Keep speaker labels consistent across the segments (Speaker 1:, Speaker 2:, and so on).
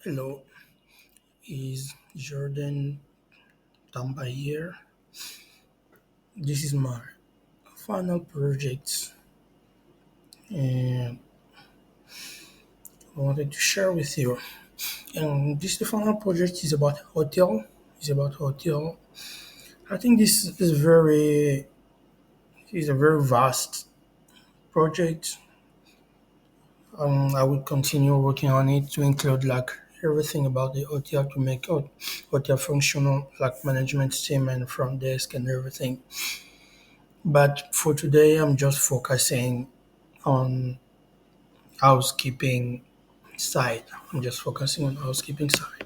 Speaker 1: Hello, is Jordan Tamba here. This is my final project, and I wanted to share with you. And this the final project is about hotel. Is about hotel. I think this is a very vast project. I will continue working on it to include like everything about the hotel to make hotel functional, like management team and front desk and everything. But for today, I'm just focusing on housekeeping side. I'm just focusing on housekeeping side.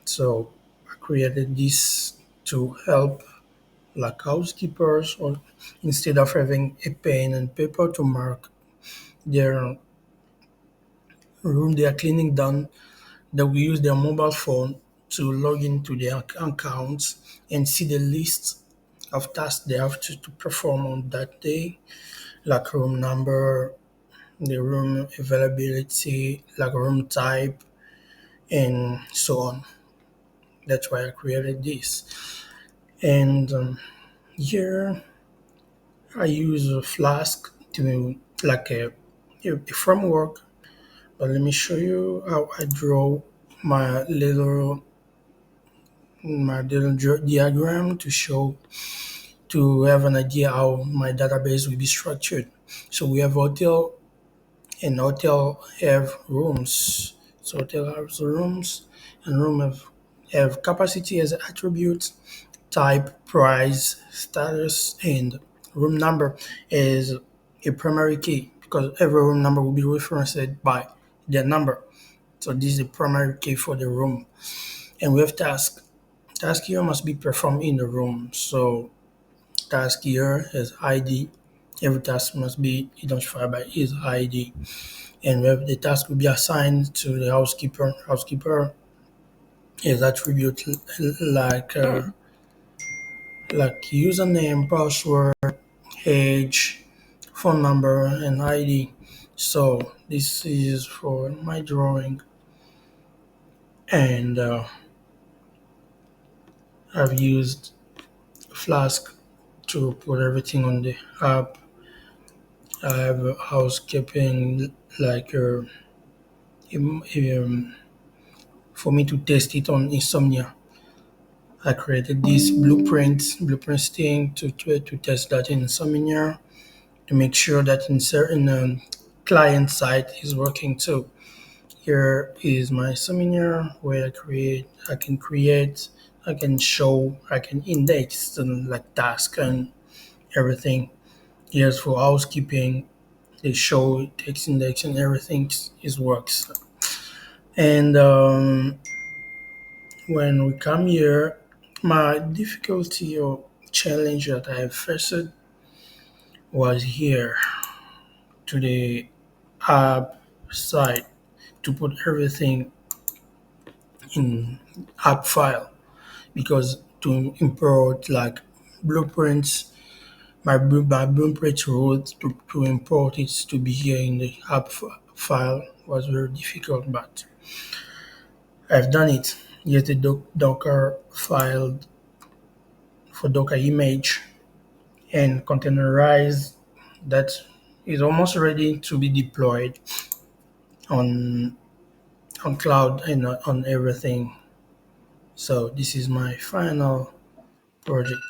Speaker 1: So I created this to help like housekeepers or instead of having a pen and paper to mark their room they are cleaning done, that we use their mobile phone to log into their accounts and see the list of tasks they have to perform on that day, like room number, the room availability, like room type, and so on. That's why I created this. And here I use a Flask to like a framework. But let me show you how I draw my little diagram to show to have an idea how my database will be structured. So we have hotel and hotel have rooms. So hotel has rooms and room have capacity as attribute, type, price, status, and room number is a primary key because every room number will be referenced by their number. So this is the primary key for the room. And we have task. Task here must be performed in the room. So task here is ID. Every task must be identified by its ID. And we have the task will be assigned to the housekeeper. Housekeeper is attribute like username, password, age, phone number, and ID. So this is for my drawing, and I've used Flask to put everything on the app. I have a housekeeping like um, um, for me to test it on insomnia. I created this blueprints thing to test that in insomnia to make sure that in certain client side is working too. Here is my seminar where I can show, I can index like task and everything. Here's for housekeeping, they show text index and everything is works. And when we come here, my difficulty or challenge that I faced was here to the app side to put everything in app file because to import like blueprints, my blueprint route to import it to be here in the file was very difficult, but I've done it. Here's the Docker file for Docker image and containerized that is almost ready to be deployed on on cloud and on everything. So this is my final project.